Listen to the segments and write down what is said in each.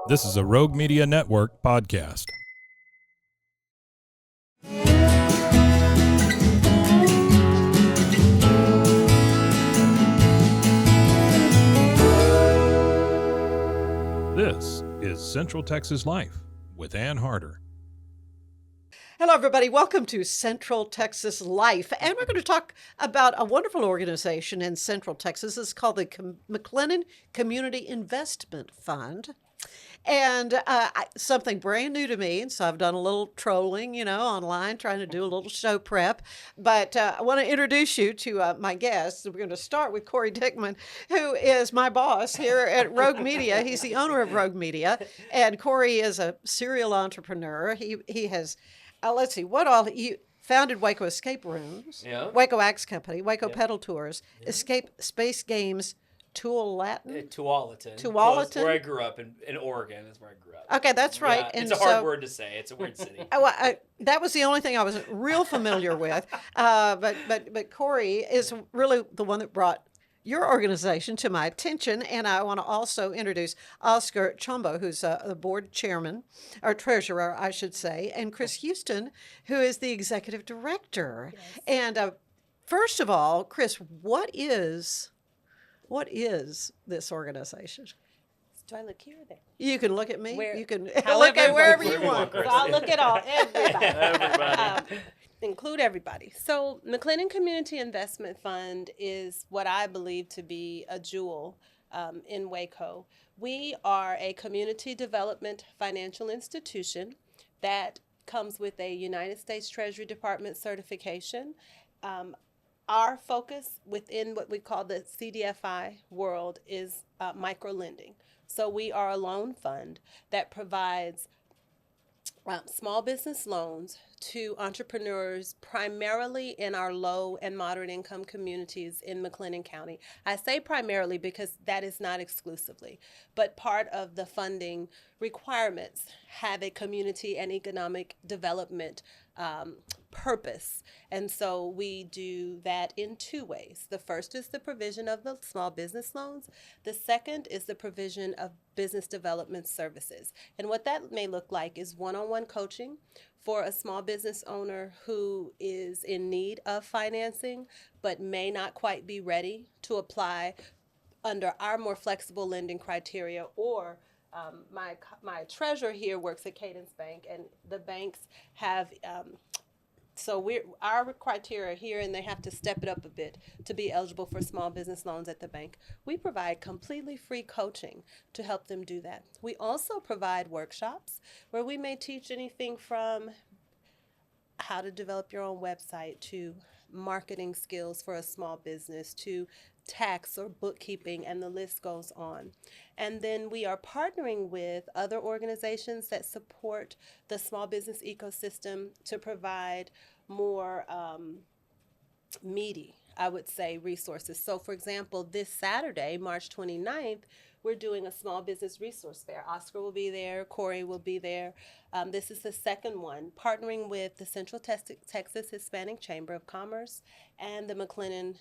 This is a Rogue Media Network podcast. This is Central Texas Life with Ann Harder. Hello, everybody. Welcome to Central Texas Life. And we're going to talk about a wonderful organization in Central Texas. It's called the Mclennan Community Investment Fund. And something brand new to me. And so I've done a little trolling, online, trying to do a little show prep. But I want to introduce you to my guests. We're going to start with Cory Dickman, who is my boss here at Rogue Media. He's the owner of Rogue Media. And Cory is a serial entrepreneur. He has... let's see, you founded Waco Escape Rooms, Waco Axe Company, Waco Pedal Tours, Escape Space Games, Tualatin? Tualatin. Where I grew up in Oregon is where I grew up. Okay, that's right. Yeah, it's a hard word to say. It's a weird city. That was the only thing I wasn't real familiar with. But Cory is really the one that brought your organization to my attention, and I want to also introduce Oscar Chombs, who's the board chairman, or treasurer, I should say, and Chris Houston, who is the executive director. Yes. And first of all, Chris, what is this organization? Do I look here or there? You can look at me. You can look at wherever you want. So I'll look at everybody. Include everybody. So Mclennan Community Investment Fund is what I believe to be a jewel in Waco. We are a community development financial institution that comes with a United States Treasury Department certification. Our focus within what we call the CDFI world is microlending. So we are a loan fund that provides small business loans to entrepreneurs primarily in our low and moderate income communities in Mclennan County. I say primarily because that is not exclusively, but part of the funding requirements have a community and economic development purpose. And so we do that in two ways. The first is the provision of the small business loans. The second is the provision of business development services. And what that may look like is one-on-one coaching for a small business owner who is in need of financing but may not quite be ready to apply under our more flexible lending criteria, or my treasurer here works at Cadence Bank, and the banks have our criteria here, and they have to step it up a bit to be eligible for small business loans at the bank. We provide completely free coaching to help them do that. We also provide workshops where we may teach anything from how to develop your own website to marketing skills for a small business to tax or bookkeeping, and the list goes on. And then we are partnering with other organizations that support the small business ecosystem to provide more meaty, I would say, resources. So for example, this Saturday, March 29th, we're doing a small business resource fair. Oscar will be there, Cory will be there. This is the second one, partnering with the Central Texas Hispanic Chamber of Commerce and the Mclennan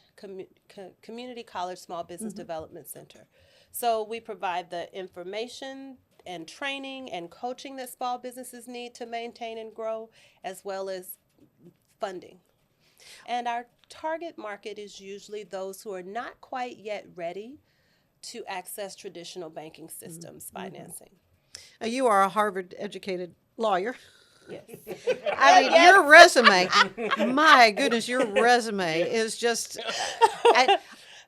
Community College Small Business Development Center. So we provide the information and training and coaching that small businesses need to maintain and grow, as well as funding. And our target market is usually those who are not quite yet ready to access traditional banking systems financing. You are a Harvard-educated lawyer. Yes. I mean, your resume, my goodness, your resume is just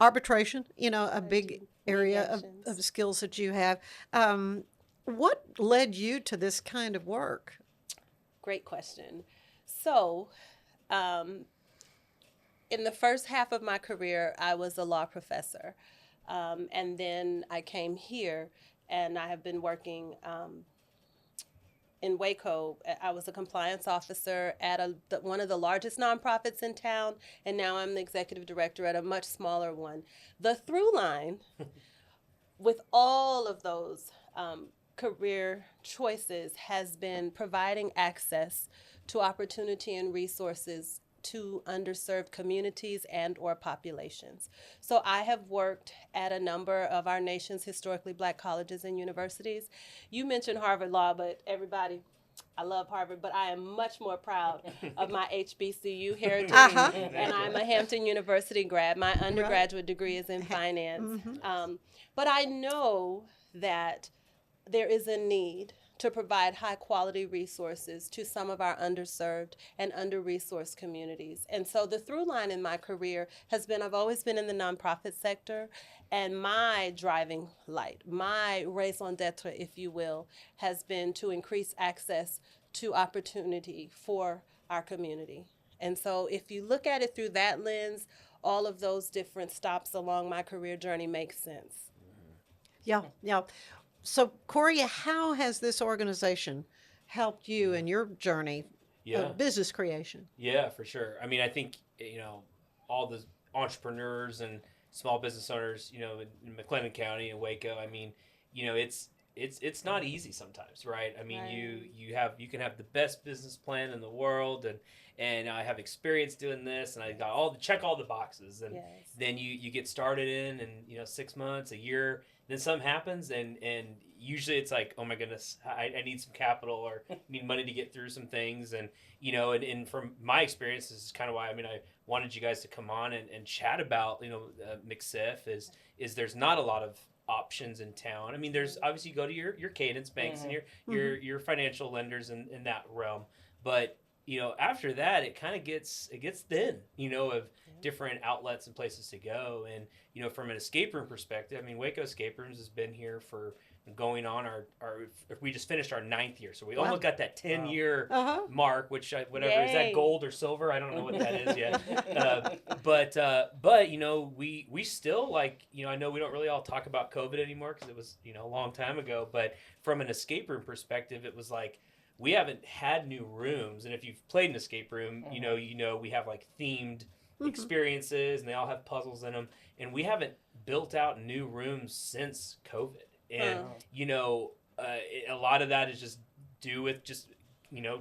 arbitration, a big area of skills that you have. What led you to this kind of work? Great question. So, in the first half of my career, I was a law professor. And then I came here, and I have been working in Waco. I was a compliance officer at one of the largest nonprofits in town, and now I'm the executive director at a much smaller one. The through line with all of those career choices has been providing access to opportunity and resources to underserved communities and or populations. So I have worked at a number of our nation's historically Black colleges and universities. You mentioned Harvard Law, but everybody, I love Harvard, but I am much more proud of my HBCU heritage. And I'm a Hampton University grad. My undergraduate degree is in finance. But I know that there is a need to provide high quality resources to some of our underserved and under-resourced communities. And so the through line in my career has been, I've always been in the nonprofit sector, and my driving light, my raison d'etre, if you will, has been to increase access to opportunity for our community. And so if you look at it through that lens, all of those different stops along my career journey make sense. Yeah. So, Cory, how has this organization helped you in your journey of business creation? Yeah, for sure. I mean, I think, all the entrepreneurs and small business owners, in Mclennan County and Waco, I mean, it's not easy sometimes, right? I mean, you can have the best business plan in the world, and I have experience doing this, and I got check all the boxes, and then you get started in 6 months, a year. Then something happens, and usually it's like, oh my goodness, I need some capital or need money to get through some things. And, and from my experience, this is kind of why, I wanted you guys to come on and chat about, McSIF is there's not a lot of options in town. I mean, there's obviously you go to your cadence banks and your financial lenders in that realm. But, after that, it kind of gets thin, of different outlets and places to go. And, from an escape room perspective, I mean, Waco Escape Rooms has been here for going on we just finished our 9th year. So we almost got that 10-year mark, which is that gold or silver? I don't know what that is yet. But we still I know we don't really all talk about COVID anymore because it was, a long time ago. But from an escape room perspective, it was like, we haven't had new rooms. And if you've played an escape room, we have themed experiences, and they all have puzzles in them. And we haven't built out new rooms since COVID. And, a lot of that is just due with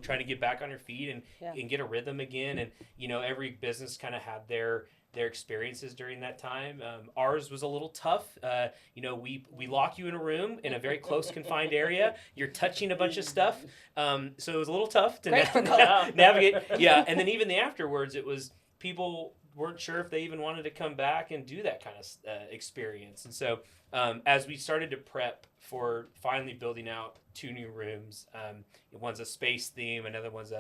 trying to get back on your feet and get a rhythm again. And, every business kind of had their experiences during that time. Ours was a little tough. We lock you in a room in a very close confined area. You're touching a bunch of stuff. So it was a little tough to navigate. Yeah. And then even the afterwards, it was people weren't sure if they even wanted to come back and do that kind of experience. And so as we started to prep for finally building out 2 new rooms, one's a space theme, another one's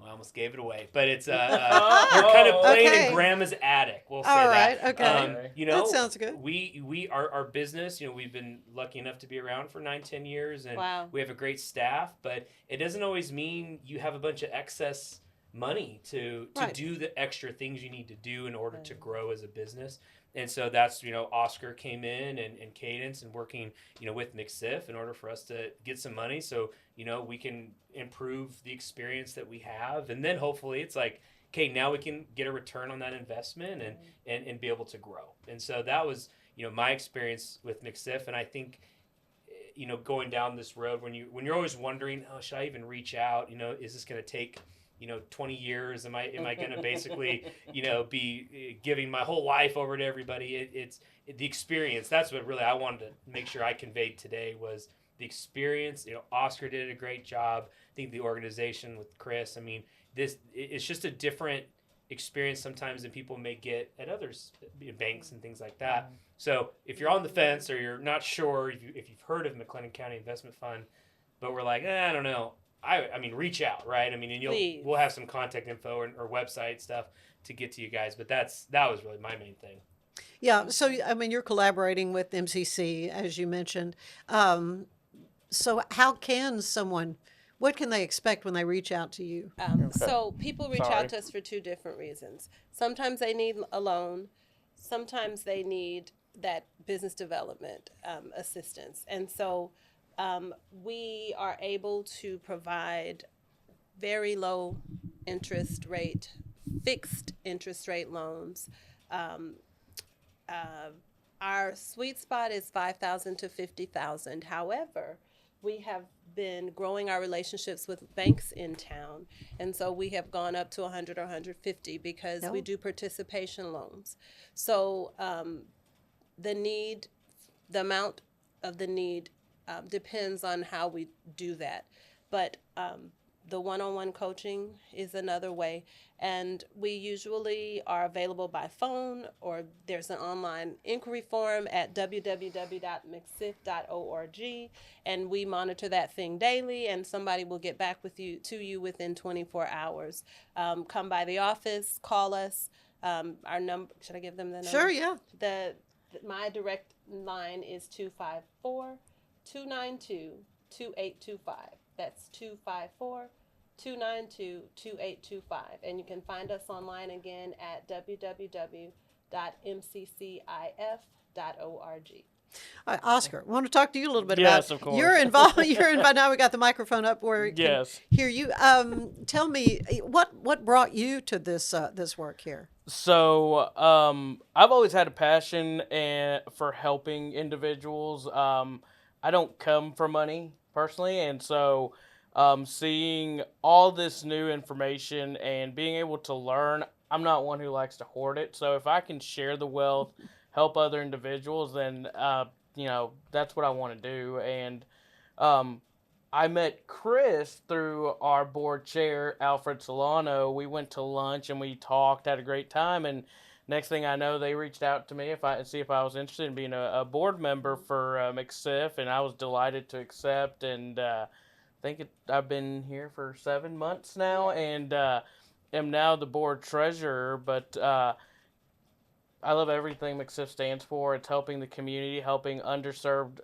I almost gave it away, but it's we're kind of playing in Grandma's attic. We'll say that. All right, okay. That sounds good. We our business, we've been lucky enough to be around for 9-10 years, and we have a great staff. But it doesn't always mean you have a bunch of excess money to do the extra things you need to do in order to grow as a business. And so that's, Oscar came in and Cadence and working, with McSIF in order for us to get some money so, we can improve the experience that we have. And then hopefully it's like, okay, now we can get a return on that investment and be able to grow. And so that was, my experience with McSIF. And I think, going down this road when you're always wondering, oh, should I even reach out? Is this going to take 20 years? Am I going to basically, be giving my whole life over to everybody? It's the experience. That's what really I wanted to make sure I conveyed today was the experience. Oscar did a great job. I think the organization with Chris, it's just a different experience sometimes than people may get at others, banks and things like that. So if you're on the fence or you're not sure if you've heard of Mclennan County Investment Fund, but we're like, I don't know. I mean, reach out, right? And we'll have some contact info or website stuff to get to you guys. But that was really my main thing. Yeah. So, you're collaborating with MCC, as you mentioned. So what can they expect when they reach out to you? So people reach out to us for 2 different reasons. Sometimes they need a loan. Sometimes they need that business development assistance. And so we are able to provide very low interest rate, fixed interest rate loans. Our sweet spot is $5,000 to $50,000. However, we have been growing our relationships with banks in town. And so we have gone up to 100 or 150 because we do participation loans. So the amount of the need depends on how we do that. But the one-on-one coaching is another way. And we usually are available by phone, or there's an online inquiry form at www.mcsif.org. And we monitor that thing daily, and somebody will get back to you within 24 hours. Come by the office, call us. Our number, should I give them the number? Sure, yeah. My direct line is 254-292-2825. That's 254-292-2825. And you can find us online again at www.mccif.org. Oscar, I want to talk to you a little bit Yes, about of course. you're involved. You're involved. Now we got the microphone up where it can Yes. hear you. Tell me what brought you to this work here. So I've always had a passion for helping individuals. I don't come for money personally, and so seeing all this new information and being able to learn, I'm not one who likes to hoard it. So if I can share the wealth, help other individuals, then that's what I want to do. And I met Chris through our board chair, Alfred Solano. We went to lunch and we talked, had a great time. And next thing I know, they reached out to me see if I was interested in being a board member for McSIF, and I was delighted to accept. And I've been here for 7 months now, and am now the board treasurer. But I love everything McSIF stands for. It's helping the community, helping underserved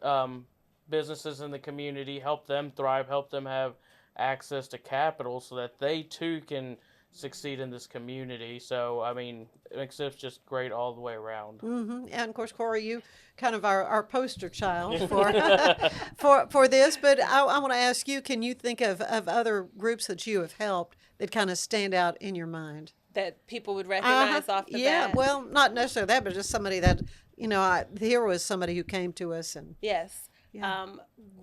businesses in the community, help them thrive, help them have access to capital so that they too can succeed in this community. So, I mean, McSIF's just great all the way around. Mm-hmm. And of course, Cory, you kind of our poster child for for this. But I want to ask you: can you think of other groups that you have helped that kind of stand out in your mind? That people would recognize off the bat? Yeah, well, not necessarily that, but just somebody that here was somebody who came to us and yes. Yeah.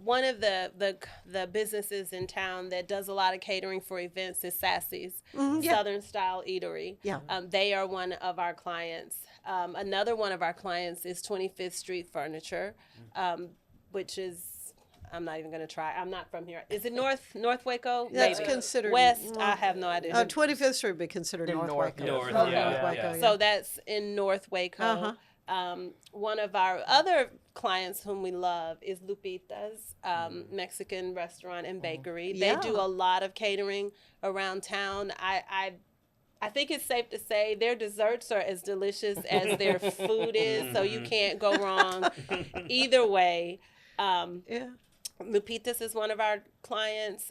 One of the businesses in town that does a lot of catering for events is Sassy's, Southern Style Eatery. Yeah. They are one of our clients. Another one of our clients is 25th Street Furniture, which is, I'm not even going to try. I'm not from here. Is it North Waco? That's Maybe. considered West. I have no idea. 25th Street would be considered In North North, Waco. North, Okay, yeah, North Waco, yeah. So that's in North Waco. One of our other clients whom we love is Lupita's Mexican restaurant and bakery. Yeah. They do a lot of catering around town. I think it's safe to say their desserts are as delicious as their food is, so you can't go wrong either way. Yeah. Lupita's is one of our clients.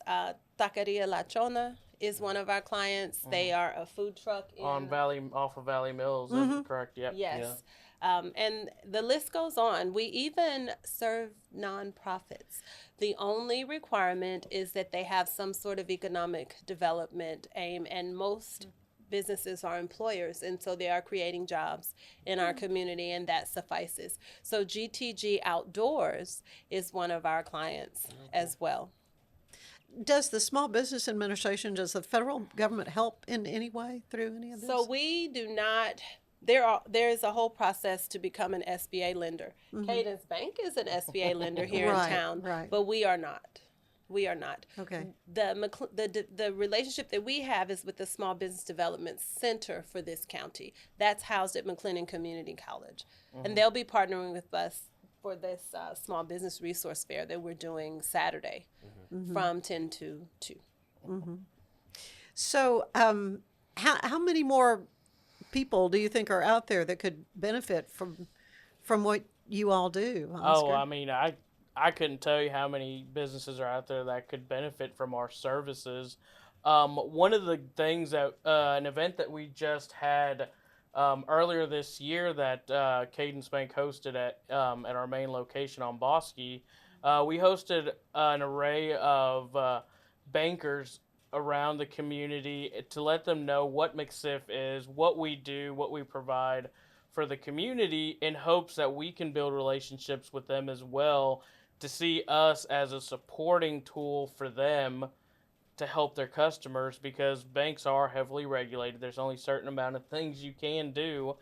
Taqueria La Chona is one of our clients. They are a food truck Off of Valley Mills, is that correct? Yep. Yes. Yeah. And the list goes on. We even serve nonprofits. The only requirement is that they have some sort of economic development aim, and most businesses are employers, and so they are creating jobs in our community, and that suffices. So GTG Outdoors is one of our clients as well. Does the Small Business Administration, does the federal government help in any way through any of this? So we do not. There is a whole process to become an SBA lender. Cadence Bank is an SBA lender here in town, but we are not. We are not. Okay. The relationship that we have is with the Small Business Development Center for this county. That's housed at Mclennan Community College, and they'll be partnering with us for this Small Business Resource Fair that we're doing Saturday from 10 to 2. So, how many more people do you think are out there that could benefit from what you all do, Oscar? Oh, I mean, I couldn't tell you how many businesses are out there that could benefit from our services. One of the things that an event that we just had earlier this year that Cadence Bank hosted at our main location on Bosque, we hosted an array of bankers around the community to let them know what McSIF is, what we do, what we provide for the community, in hopes that we can build relationships with them as well to see us as a supporting tool for them to help their customers, because banks are heavily regulated. There's only a certain amount of things you can do,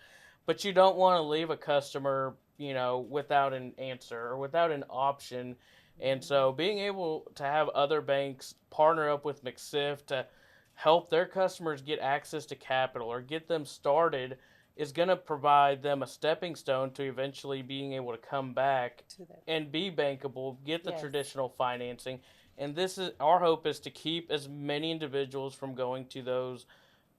but you don't want to leave a customer, without an answer or without an option. And so being able to have other banks partner up with McSIF to help their customers get access to capital or get them started is going to provide them a stepping stone to eventually being able to come back and be bankable, get the traditional financing. And this is our hope, is to keep as many individuals from going to those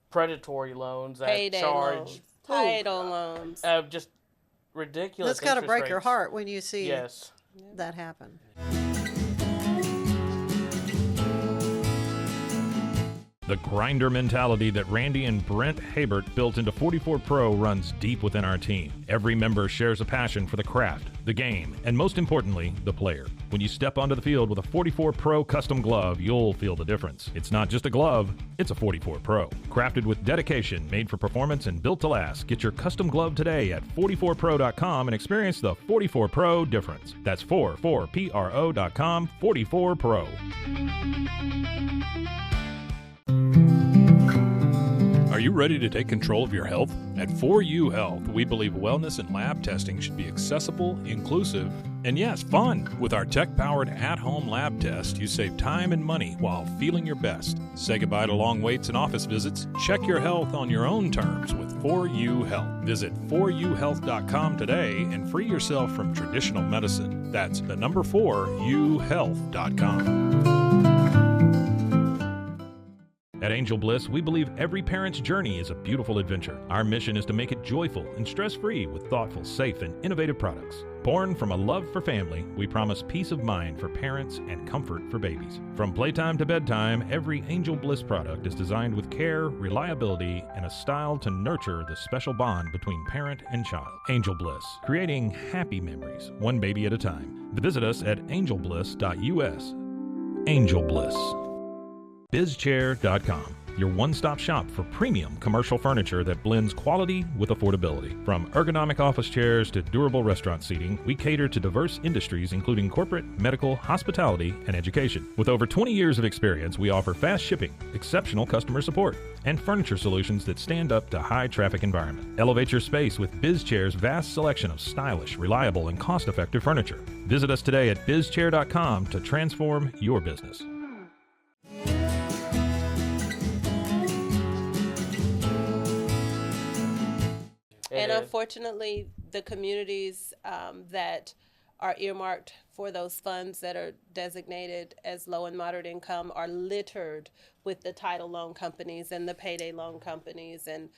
predatory loans that Payday charge loans, title loans. just ridiculous. That's got to interest break your rates. heart when you see Yes. that happen. The grinder mentality that Randy and Brent Habert built into 44 Pro runs deep within our team. Every member shares a passion for the craft, the game, and most importantly, the player. When you step onto the field with a 44 Pro custom glove, you'll feel the difference. It's not just a glove, it's a 44 Pro. Crafted with dedication, made for performance, and built to last. Get your custom glove today at 44pro.com and experience the 44 Pro difference. That's 44pro.com, 44 Pro. Are you ready to take control of your health? At 4U Health, we believe wellness and lab testing should be accessible, inclusive, and yes, fun. With our tech-powered at-home lab test, you save time and money while feeling your best. Say goodbye to long waits and office visits. Check your health on your own terms with 4U Health. Visit 4uhealth.com today and free yourself from traditional medicine. That's the number 4uhealth.com. At Angel Bliss, we believe every parent's journey is a beautiful adventure. Our mission is to make it joyful and stress-free with thoughtful, safe, and innovative products. Born from a love for family, we promise peace of mind for parents and comfort for babies. From playtime to bedtime, every Angel Bliss product is designed with care, reliability, and a style to nurture the special bond between parent and child. Angel Bliss, creating happy memories, one baby at a time. Visit us at angelbliss.us. Angel Bliss. BizChair.com, your one-stop shop for premium commercial furniture that blends quality with affordability. From ergonomic office chairs to durable restaurant seating, we cater to diverse industries including corporate, medical, hospitality, and education. With over 20 years of experience, we offer fast shipping, exceptional customer support, and furniture solutions that stand up to high-traffic environment. Elevate your space with BizChair's vast selection of stylish, reliable, and cost-effective furniture. Visit us today at BizChair.com to transform your business. And unfortunately, the communities that are earmarked for those funds that are designated as low and moderate income are littered with the title loan companies and the payday loan companies and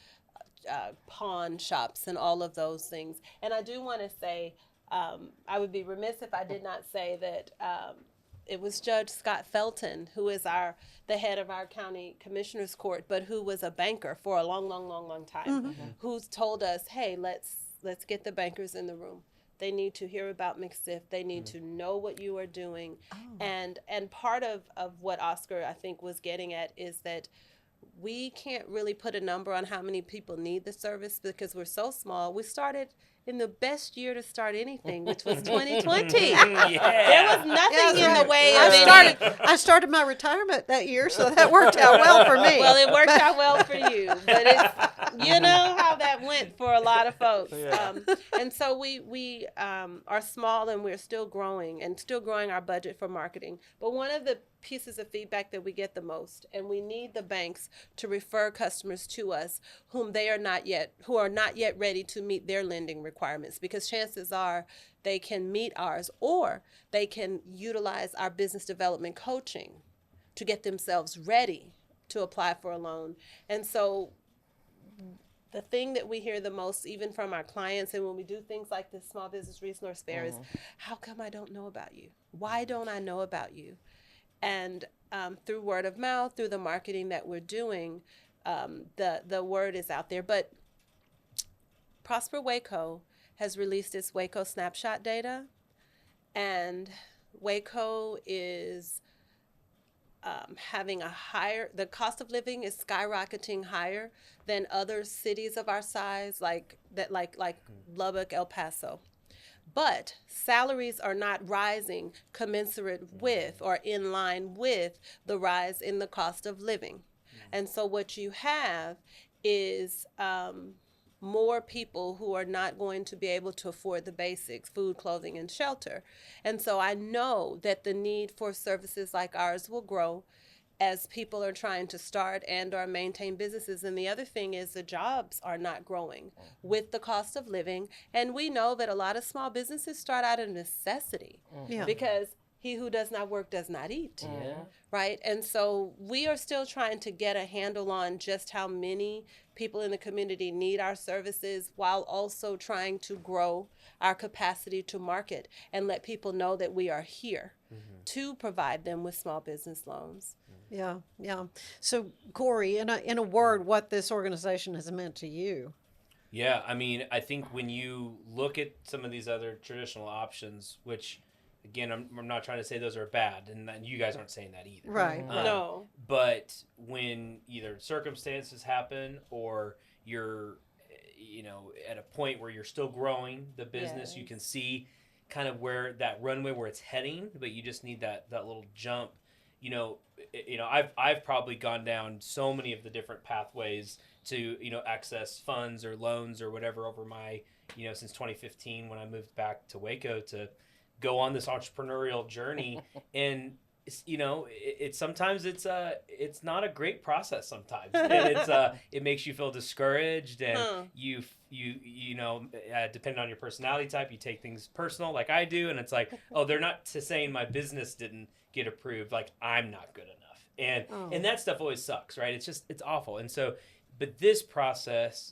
pawn shops and all of those things. And I do want to say, I would be remiss if I did not say that it was Judge Scott Felton, who is the head of our county commissioner's court, but who was a banker for a long time, who's told us, hey, let's get the bankers in the room. They need to hear about McSIF. They need to know what you are doing. And part of what Oscar, I think, was getting at is that we can't really put a number on how many people need the service because we're so small. We started in the best year to start anything, which was 2020. There was nothing in the way of I started my retirement that year, so that worked out well for me. Well, it worked out well for you, but it's, you know how that went for a lot of folks. Yeah. And so we are small and we're still growing our budget for marketing. But one of the pieces of feedback that we get the most, and we need the banks to refer customers to us who are not yet ready to meet their lending requirements, because chances are they can meet ours or they can utilize our business development coaching to get themselves ready to apply for a loan. And so the thing that we hear the most, even from our clients, and when we do things like this Small Business Resource Fair, is, how come I don't know about you? Why don't I know about you? And through word of mouth, through the marketing that we're doing, the word is out there. But Prosper Waco has released its Waco snapshot data, and Waco is having the cost of living is skyrocketing higher than other cities of our size, like Lubbock, El Paso. but salaries are not rising commensurate with or in line with the rise in the cost of living. And so what you have is more people who are not going to be able to afford the basics, food, clothing, and shelter. And so I know that the need for services like ours will grow as people are trying to start and or maintain businesses. And the other thing is the jobs are not growing with the cost of living. And we know that a lot of small businesses start out of necessity because he who does not work does not eat, right? And so we are still trying to get a handle on just how many people in the community need our services while also trying to grow our capacity to market and let people know that we are here to provide them with small business loans. Yeah, yeah. So, Cory, in a word, what this organization has meant to you? Yeah, I mean, I think when you look at some of these other traditional options, which, again, I'm not trying to say those are bad, and you guys aren't saying that either. Right. No. But when either circumstances happen or you're, at a point where you're still growing the business, you can see kind of where that runway where it's heading, but you just need that little jump. I've probably gone down so many of the different pathways to access funds or loans or whatever over my since 2015 when I moved back to Waco to go on this entrepreneurial journey. And it's sometimes it's not a great process sometimes, and it makes you feel discouraged, and you depending on your personality type, you take things personal like I do, and it's like, oh, they're not saying my business didn't get approved, like I'm not good enough, and that stuff always sucks, right? It's awful. And so, but this process,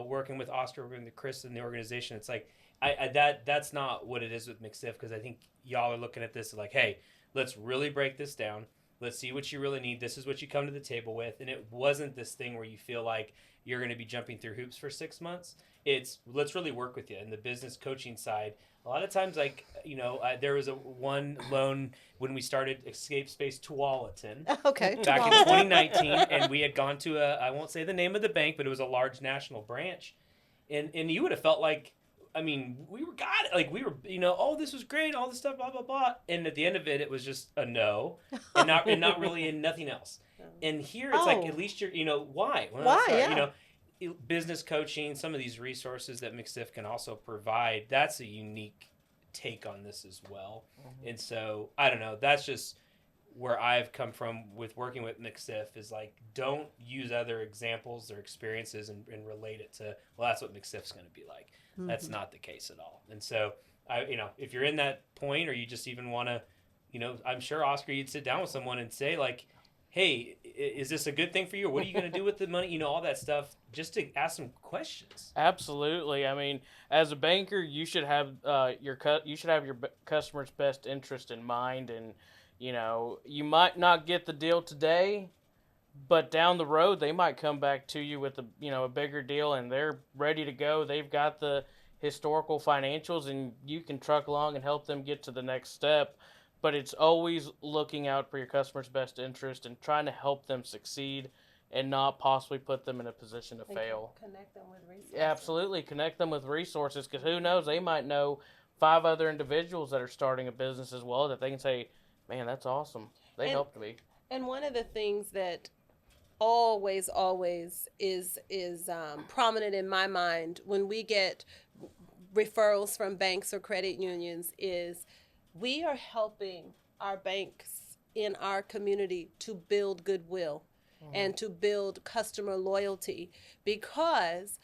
working with Oscar and Chris and the organization, it's like that's not what it is with McStiff, because I think y'all are looking at this like, hey, let's really break this down. Let's see what you really need. This is what you come to the table with. And it wasn't this thing where you feel like you're going to be jumping through hoops for 6 months. It's let's really work with you. And the business coaching side, a lot of times, like, there was one loan when we started Escape Space Tualatin back in 2019. And we had gone to I won't say the name of the bank, but it was a large national branch. And you would have felt like, I mean, we were, oh, this was great, all this stuff, blah, blah, blah. And at the end of it, it was just a no, and not really, and nothing else. And here it's like, at least you're, why? Well, Why? Business coaching, some of these resources that McStiff can also provide, that's a unique take on this as well. And so, I don't know, that's just where I've come from with working with McStiff, is like, don't use other examples or experiences and relate it to, well, that's what McStiff's going to be like. That's not the case at all. And so, if you're in that point, or you just even want to, I'm sure, Oscar, you'd sit down with someone and say, like, hey, is this a good thing for you? Or what are you going to do with the money? All that stuff, just to ask some questions. Absolutely. I mean, as a banker, you should have your customer's best interest in mind. And, you might not get the deal today, but down the road, they might come back to you with a bigger deal, and they're ready to go. They've got the historical financials, and you can truck along and help them get to the next step. But it's always looking out for your customer's best interest and trying to help them succeed and not possibly put them in a position to fail. Connect them with resources. Absolutely. Connect them with resources, because who knows, they might know 5 other individuals that are starting a business as well that they can say, man, that's awesome. They helped me. And one of the things that always is prominent in my mind when we get referrals from banks or credit unions is we are helping our banks in our community to build goodwill and to build customer loyalty, because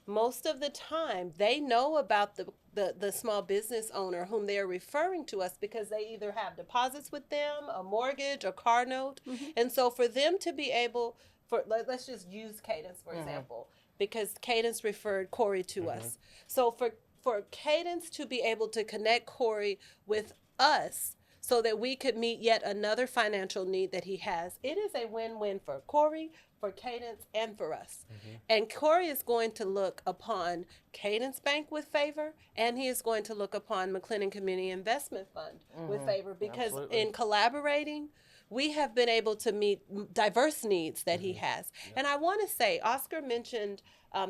most of the time they know about the small business owner whom they are referring to us, because they either have deposits with them, a mortgage, a car note. And so for them to be able, let's just use Cadence, for example, because Cadence referred Cory to us. So for Cadence to be able to connect Cory with us so that we could meet yet another financial need that he has, it is a win-win for Cory, for Cadence, and for us. And Cory is going to look upon Cadence Bank with favor, and he is going to look upon Mclennan Community Investment Fund with favor, because in collaborating, we have been able to meet diverse needs that he has. And I want to say, Oscar mentioned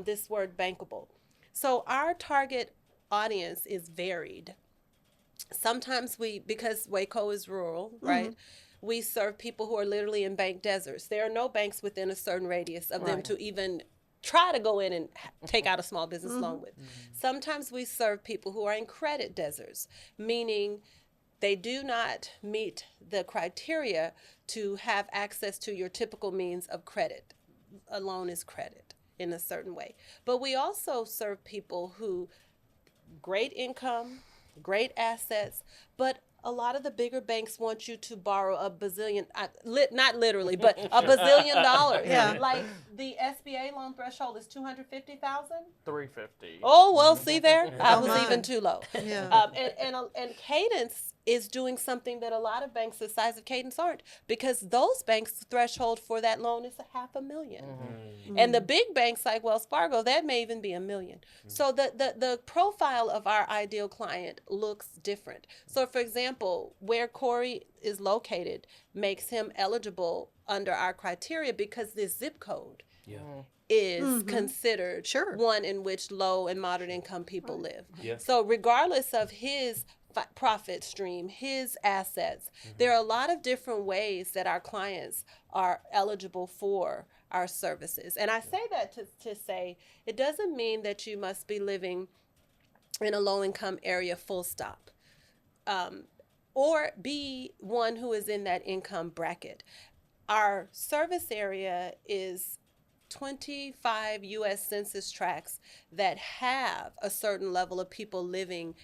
this word bankable. So our target audience is varied. Sometimes because Waco is rural, right? We serve people who are literally in bank deserts. There are no banks within a certain radius of them to even try to go in and take out a small business loan with. Sometimes we serve people who are in credit deserts, meaning they do not meet the criteria to have access to your typical means of credit. A loan is credit in a certain way. But we also serve people who great income, great assets, but a lot of the bigger banks want you to borrow a bazillion, not literally, but a bazillion dollars. Yeah. Like the SBA loan threshold is $250,000. $350. Oh well, see there, I Oh, was my. even too low. Yeah. And Cadence is doing something that a lot of banks the size of Cadence aren't, because those banks' threshold for that loan is $500,000. And the big banks like Wells Fargo, that may even be $1 million. So the profile of our ideal client looks different. So for example, where Cory is located makes him eligible under our criteria because this zip code is considered one in which low and moderate income people live. So regardless of his profit stream, his assets, there are a lot of different ways that our clients are eligible for our services. And I say that to say it doesn't mean that you must be living in a low income area full stop, or be one who is in that income bracket. Our service area is 25 U.S. Census tracts that have a certain level of people living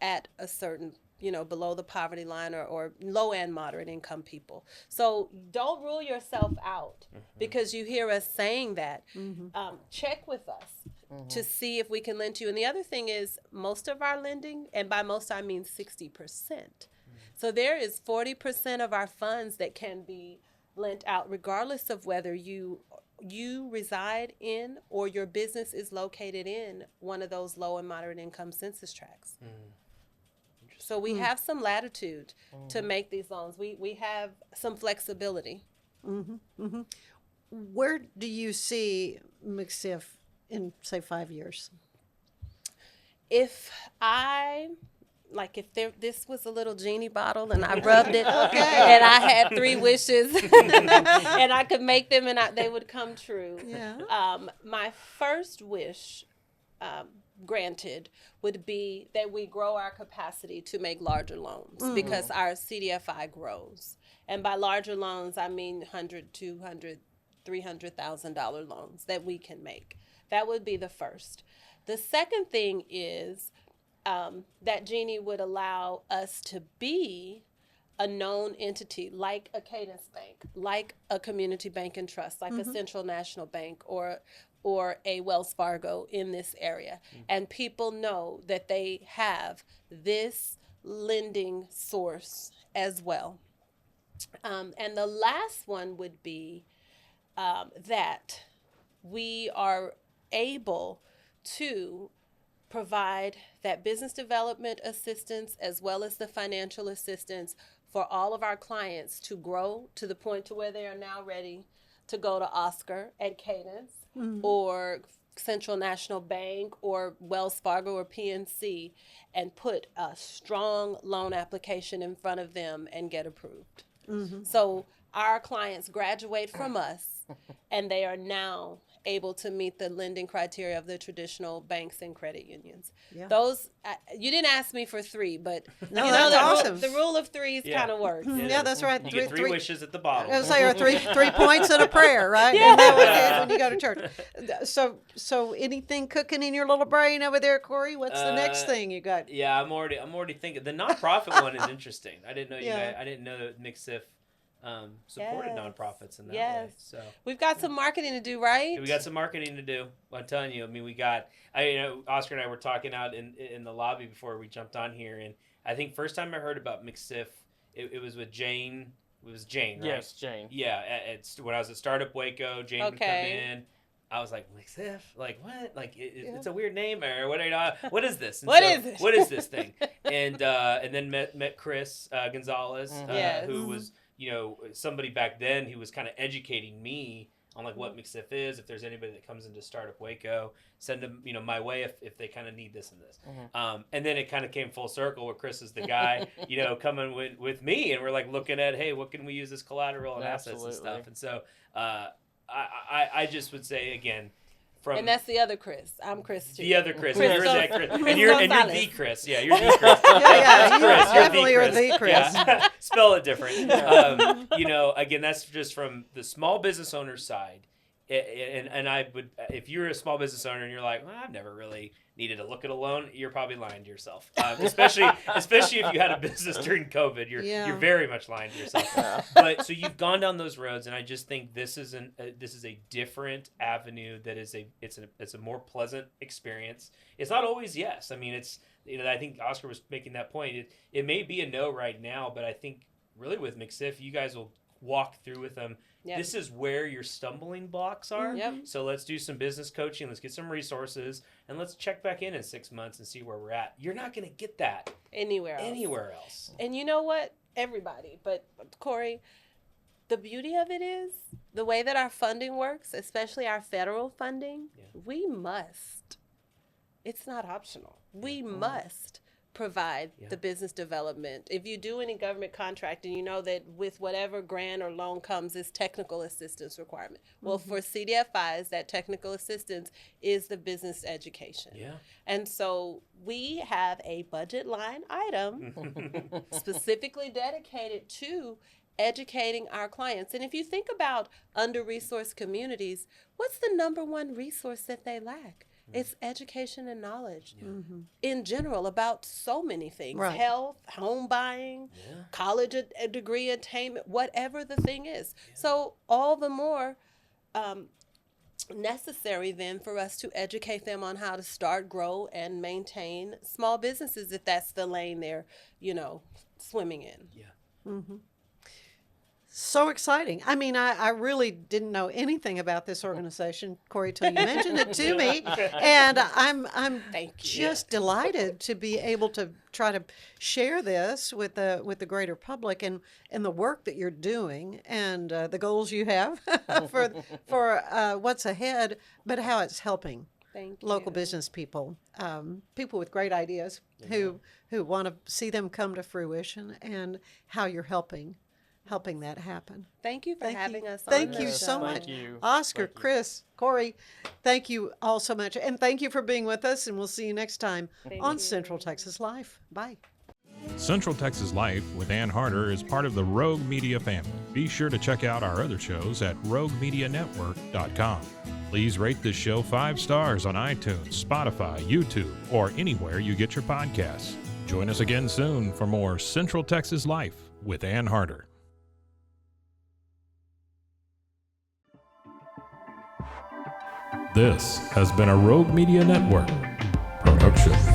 at a certain, below the poverty line or low and moderate income people. So don't rule yourself out because you hear us saying that. Check with us to see if we can lend to you. And the other thing is most of our lending, and by most I mean 60%. So there is 40% of our funds that can be lent out regardless of whether you reside in or your business is located in one of those low and moderate income census tracts. So we have some latitude to make these loans. We have some flexibility. Where do you see McSiff in, say, 5 years? If this was a little genie bottle and I rubbed it and I had 3 wishes and I could make them and they would come true. Yeah. My first wish, granted, would be that we grow our capacity to make larger loans because our CDFI grows. And by larger loans, I mean $100,000, $200,000, $300,000 loans that we can make. That would be the first. The second thing is that Jeannie would allow us to be a known entity like a Cadence Bank, like a Community Bank and Trust, like a Central National Bank or a Wells Fargo in this area. And people know that they have this lending source as well. And the last one would be that we are able to provide that business development assistance as well as the financial assistance for all of our clients to grow to the point to where they are now ready to go to Oscar at Cadence or Central National Bank or Wells Fargo or PNC and put a strong loan application in front of them and get approved. So our clients graduate from us and they are now able to meet the lending criteria of the traditional banks and credit unions. Yeah. Those, you didn't ask me for 3, but no, that's awesome. The rule of 3s kind of works. Yeah, that's right. You get 3 wishes at the bottom. I was going to say, 3 points and a prayer, right? Yeah. That when you go to church. So anything cooking in your little brain over there, Cory? What's the next thing you got? Yeah, I'm already thinking. The nonprofit one is interesting. I didn't know you guys, I didn't know that McSiff supported nonprofits in that way. So we've got some marketing to do, right? Yeah, we got some marketing to do. I'm telling you. I mean, Oscar and I were talking out in the lobby before we jumped on here, and I think first time I heard about McSiff, it was with Jane. It was Jane, right? Yes, Jane. Yeah, when I was at Startup Waco, Jane would come in. I was like, McSiff? Like, what? Like, it's a weird name, or what? What is this? And what is it? What is this thing? And then met Chris Gonzalez, who was somebody back then who was kind of educating me on like what McSiff is. If there's anybody that comes into Startup Waco, send them, my way if they kind of need this and this. And then it kind of came full circle where Chris is the guy, coming with me, and we're like looking at, hey, what can we use as collateral and assets and stuff. And so I just would say again. And that's the other Chris. I'm Chris too. The other Chris. You're that Chris. Chris And you're the Chris. Yeah, you're the Chris. Yeah, Chris. you definitely are the Chris. Yeah. Spell it different. Again, that's just from the small business owner's side. And I would, if you're a small business owner and you're like, well, I've never really needed to look at a loan, you're probably lying to yourself. Especially if you had a business during COVID, you're very much lying to yourself. But so you've gone down those roads, and I just think this is a different avenue that is it's a more pleasant experience. It's not always yes. I mean, it's I think Oscar was making that point. It may be a no right now, but I think really with McSiff, you guys will walk through with them. Yep. This is where your stumbling blocks are. Yep. So let's do some business coaching. Let's get some resources, and let's check back in 6 months and see where we're at. You're not going to get that anywhere else. And you know what? Everybody, but Cory, the beauty of it is the way that our funding works, especially our federal funding. We must. It's not optional. We must provide the business development. If you do any government contracting, you know that with whatever grant or loan comes, this technical assistance requirement. Well, for CDFIs, that technical assistance is the business education. Yeah. And so we have a budget line item specifically dedicated to educating our clients. And if you think about under-resourced communities, what's the number one resource that they lack? It's education and knowledge in general about so many things. Right. Health, home buying, college degree attainment, whatever the thing is. So all the more necessary then for us to educate them on how to start, grow, and maintain small businesses if that's the lane they're, swimming in. Yeah. Mm-hmm. So exciting. I mean, I really didn't know anything about this organization, Cory, till you mentioned it to me. And I'm just delighted to be able to try to share this with the greater public and the work that you're doing and the goals you have for what's ahead, but how it's helping local business people, people with great ideas who want to see them come to fruition, and how you're helping that happen. Thank you for having us on. Thank you so much. Oscar, Chris, Cory, thank you all so much. And thank you for being with us, and we'll see you next time on Central Texas Life. Bye. Central Texas Life with Ann Harder is part of the Rogue Media family. Be sure to check out our other shows at roguemedianetwork.com. Please rate this show 5 stars on iTunes, Spotify, YouTube, or anywhere you get your podcasts. Join us again soon for more Central Texas Life with Ann Harder. This has been a Rogue Media Network production.